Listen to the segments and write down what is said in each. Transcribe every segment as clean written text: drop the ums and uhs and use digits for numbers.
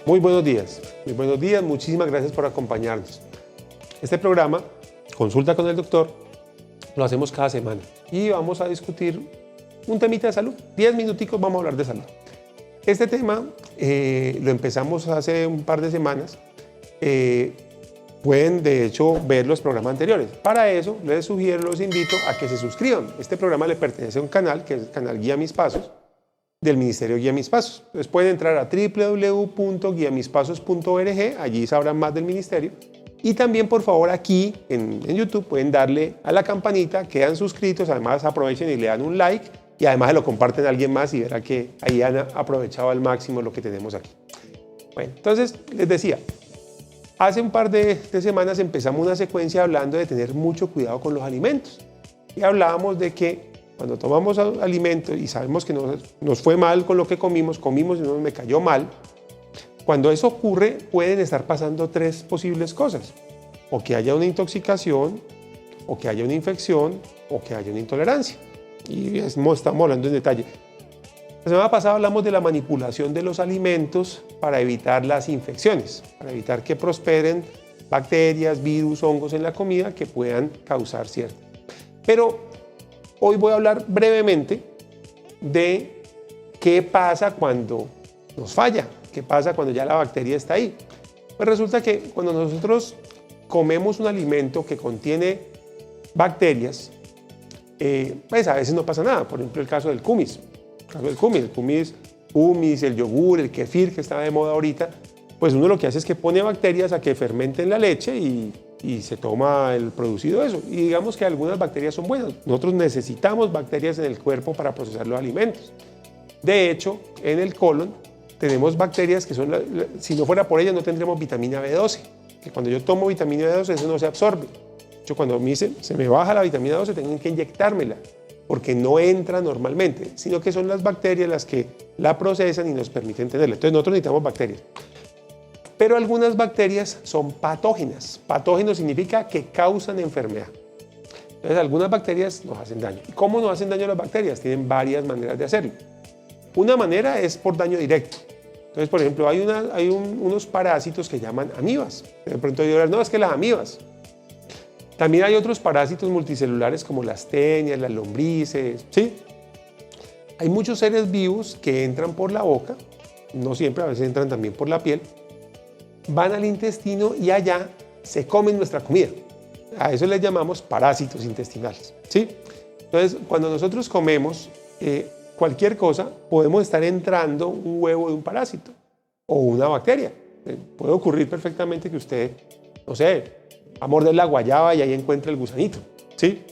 Muy buenos días, muchísimas gracias por acompañarnos. Este programa, Consulta con el Doctor, lo hacemos cada semana y vamos a discutir un temita de salud. 10 minuticos vamos a hablar de salud. Este tema lo empezamos hace un par de semanas. Pueden de hecho ver los programas anteriores. Para eso les sugiero, los invito a que se suscriban. Este programa le pertenece a un canal que es el canal Guía Mis Pasos del Ministerio Guía Mis Pasos. Entonces pueden entrar a www.guiamispasos.org, allí sabrán más del ministerio. Y también, por favor, aquí en YouTube pueden darle a la campanita, quedan suscritos, además aprovechen y le dan un like y además se lo comparten a alguien más y verá que ahí han aprovechado al máximo lo que tenemos aquí. Bueno, entonces les decía, hace un par de semanas empezamos una secuencia hablando de tener mucho cuidado con los alimentos y hablábamos de que cuando tomamos alimento y sabemos que nos fue mal con lo que comimos y no me cayó mal, cuando eso ocurre pueden estar pasando tres posibles cosas: o que haya una intoxicación, o que haya una infección, o que haya una intolerancia. Y estamos hablando en detalle. La semana pasada hablamos de la manipulación de los alimentos para evitar las infecciones, para evitar que prosperen bacterias, virus, hongos en la comida que puedan causar cierto. Pero hoy voy a hablar brevemente de qué pasa cuando nos falla, qué pasa cuando ya la bacteria está ahí. Pues resulta que cuando nosotros comemos un alimento que contiene bacterias, pues a veces no pasa nada. Por ejemplo, el caso del kumis. El kumis, el yogur, el kefir que está de moda ahorita, pues uno lo que hace es que pone bacterias a que fermenten la leche y se toma el producido de eso. Y digamos que algunas bacterias son buenas. Nosotros necesitamos bacterias en el cuerpo para procesar los alimentos. De hecho, en el colon tenemos bacterias que son, si no fuera por ellas no tendríamos vitamina B12, que cuando yo tomo vitamina B12 eso no se absorbe. De hecho, cuando a mí se me baja la vitamina 12 tengo que inyectármela, porque no entra normalmente, sino que son las bacterias las que la procesan y nos permiten tenerla. Entonces nosotros necesitamos bacterias. Pero algunas bacterias son patógenas. Patógeno significa que causan enfermedad. Entonces algunas bacterias nos hacen daño. ¿Y cómo nos hacen daño las bacterias? Tienen varias maneras de hacerlo. Una manera es por daño directo. Entonces, por ejemplo, hay unos parásitos que llaman amibas. De pronto dirán, no, es que las amibas. También hay otros parásitos multicelulares como las tenias, las lombrices, ¿sí? Hay muchos seres vivos que entran por la boca, no siempre, a veces entran también por la piel, van al intestino y allá se comen nuestra comida. A eso les llamamos parásitos intestinales, ¿sí? Entonces, cuando nosotros comemos cualquier cosa, podemos estar entrando un huevo de un parásito o una bacteria. Puede ocurrir perfectamente que usted, no sé, va a morder la guayaba y ahí encuentra el gusanito, ¿sí?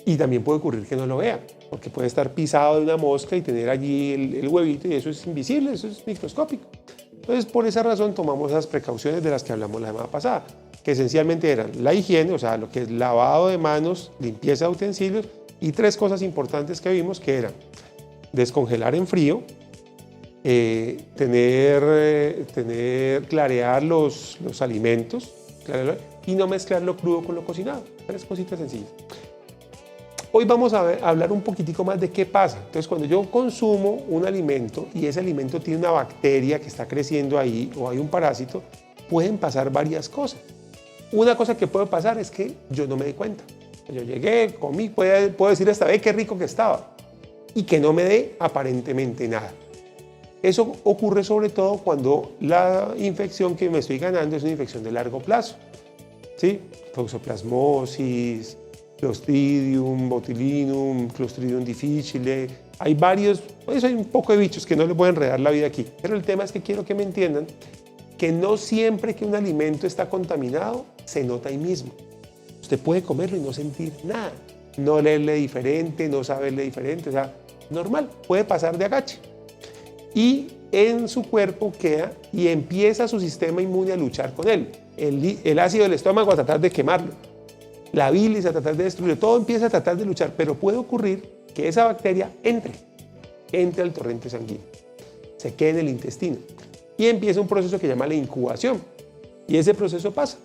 Y también puede ocurrir que no lo vea, porque puede estar pisado de una mosca y tener allí el huevito y eso es invisible, eso es microscópico. Entonces, por esa razón tomamos esas precauciones de las que hablamos la semana pasada, que esencialmente eran la higiene, o sea, lo que es lavado de manos, limpieza de utensilios, y tres cosas importantes que vimos que eran descongelar en frío, clarear los alimentos y no mezclarlo crudo con lo cocinado. Tres cositas sencillas. Hoy vamos a hablar un poquitico más de qué pasa. Entonces, cuando yo consumo un alimento y ese alimento tiene una bacteria que está creciendo ahí o hay un parásito, pueden pasar varias cosas. Una cosa que puede pasar es que yo no me dé cuenta. Yo llegué, comí, puedo decir hasta, qué rico que estaba, y que no me dé aparentemente nada. Eso ocurre sobre todo cuando la infección que me estoy ganando es una infección de largo plazo, ¿sí? Toxoplasmosis, Clostridium botulinum, Clostridium difficile. Hay varios, pues hay un poco de bichos que no les voy a enredar la vida aquí. Pero el tema es que quiero que me entiendan que no siempre que un alimento está contaminado se nota ahí mismo. Usted puede comerlo y no sentir nada, no leerle diferente, no saberle diferente, o sea, normal, puede pasar de agache. Y en su cuerpo queda y empieza su sistema inmune a luchar con él. El ácido del estómago a tratar de quemarlo, la bilis a tratar de destruirlo, todo empieza a tratar de luchar, pero puede ocurrir que esa bacteria entre al torrente sanguíneo, se quede en el intestino y empieza un proceso que se llama la incubación. Y ese proceso pasa.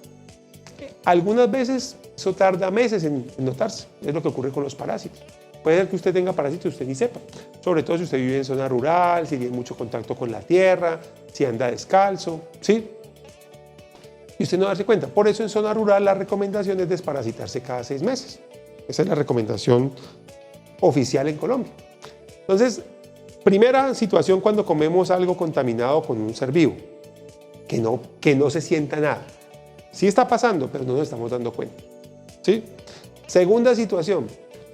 Algunas veces eso tarda meses en notarse, es lo que ocurre con los parásitos. Puede ser que usted tenga parásitos y usted ni sepa. sobre todo si usted vive en zona rural, si tiene mucho contacto con la tierra, si anda descalzo, ¿sí? Y usted no darse cuenta. Por eso en zona rural la recomendación es desparasitarse cada 6 meses. Esa es la recomendación oficial en Colombia. Entonces, primera situación cuando comemos algo contaminado con un ser vivo, que no se sienta nada. Sí está pasando, pero no nos estamos dando cuenta, ¿sí? Segunda situación,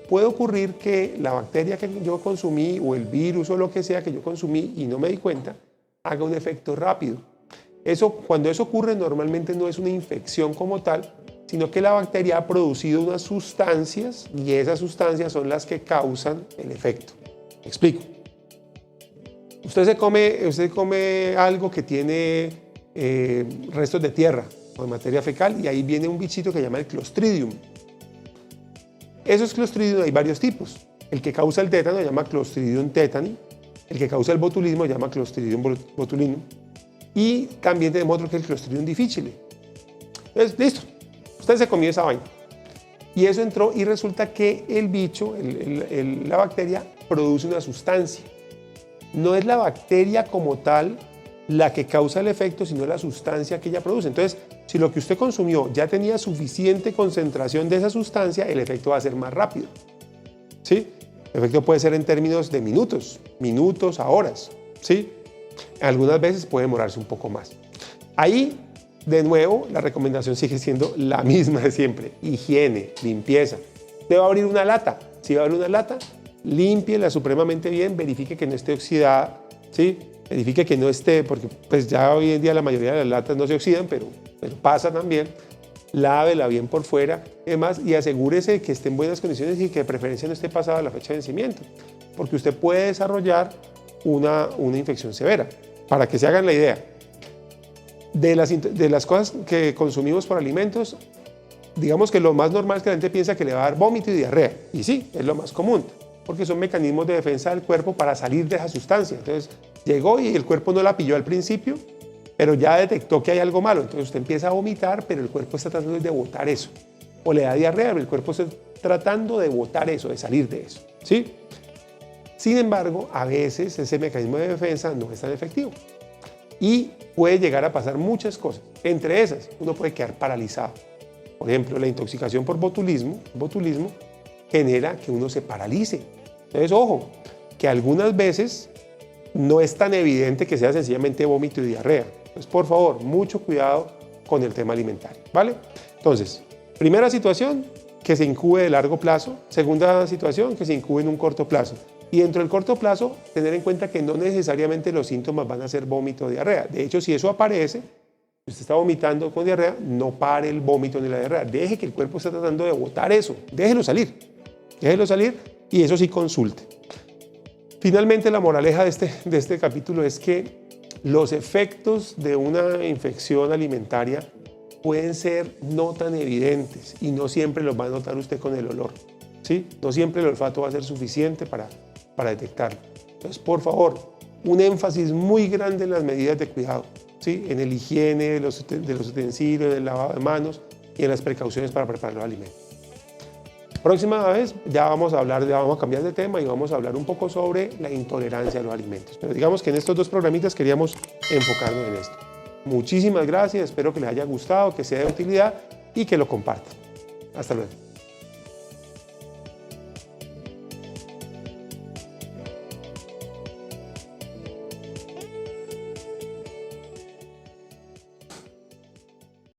puede ocurrir que la bacteria que yo consumí o el virus o lo que sea que yo consumí y no me di cuenta, haga un efecto rápido. Cuando eso ocurre, normalmente no es una infección como tal, sino que la bacteria ha producido unas sustancias y esas sustancias son las que causan el efecto. ¿Me explico? Usted come algo que tiene restos de tierra o de materia fecal y ahí viene un bichito que se llama el Clostridium. Esos Clostridium hay varios tipos. El que causa el tétano se llama Clostridium tetani, el que causa el botulismo se llama Clostridium botulinum y también tenemos otro que es el Clostridium difficile. Entonces, listo, usted se comió esa vaina y eso entró y resulta que el bicho, la bacteria, produce una sustancia. No es la bacteria como tal la que causa el efecto, sino la sustancia que ella produce. Entonces, si lo que usted consumió ya tenía suficiente concentración de esa sustancia, el efecto va a ser más rápido, ¿sí? El efecto puede ser en términos de minutos a horas, ¿sí? Algunas veces puede demorarse un poco más. Ahí, de nuevo, la recomendación sigue siendo la misma de siempre. Higiene, limpieza. Usted va a abrir una lata. Si va a abrir una lata, límpiela supremamente bien, verifique que no esté oxidada, ¿sí? Verifique que no esté, porque pues ya hoy en día la mayoría de las latas no se oxidan, pero pasa también. Lávela bien por fuera, además, y asegúrese de que esté en buenas condiciones y que de preferencia no esté pasada la fecha de vencimiento, porque usted puede desarrollar una infección severa. Para que se hagan la idea, de las cosas que consumimos por alimentos, digamos que lo más normal es que la gente piensa que le va a dar vómito y diarrea, y sí, es lo más común, porque son mecanismos de defensa del cuerpo para salir de esa sustancia. Entonces, llegó y el cuerpo no la pilló al principio, pero ya detectó que hay algo malo, entonces usted empieza a vomitar, pero el cuerpo está tratando de botar eso, o le da diarrea, pero el cuerpo está tratando de botar eso, de salir de eso, ¿sí? Sin embargo, a veces ese mecanismo de defensa no es tan efectivo y puede llegar a pasar muchas cosas. Entre esas, uno puede quedar paralizado. Por ejemplo, la intoxicación por botulismo genera que uno se paralice. Entonces, ojo, que algunas veces no es tan evidente que sea sencillamente vómito y diarrea. Entonces, por favor, mucho cuidado con el tema alimentario, ¿vale? Entonces, primera situación, que se incube de largo plazo. Segunda situación, que se incube en un corto plazo. Y dentro del corto plazo, tener en cuenta que no necesariamente los síntomas van a ser vómito o diarrea. De hecho, si eso aparece, usted está vomitando con diarrea, no pare el vómito ni la diarrea. Deje que el cuerpo esté tratando de botar eso. Déjelo salir y eso sí consulte. Finalmente, la moraleja de este capítulo es que los efectos de una infección alimentaria pueden ser no tan evidentes y no siempre los va a notar usted con el olor, ¿sí? No siempre el olfato va a ser suficiente para detectarlo. Entonces, por favor, un énfasis muy grande en las medidas de cuidado, ¿sí? En el higiene de los utensilios, en el lavado de manos y en las precauciones para preparar los alimentos. Próxima vez ya vamos a cambiar de tema y vamos a hablar un poco sobre la intolerancia a los alimentos. Pero digamos que en estos 2 programitas queríamos enfocarnos en esto. Muchísimas gracias, espero que les haya gustado, que sea de utilidad y que lo compartan. Hasta luego.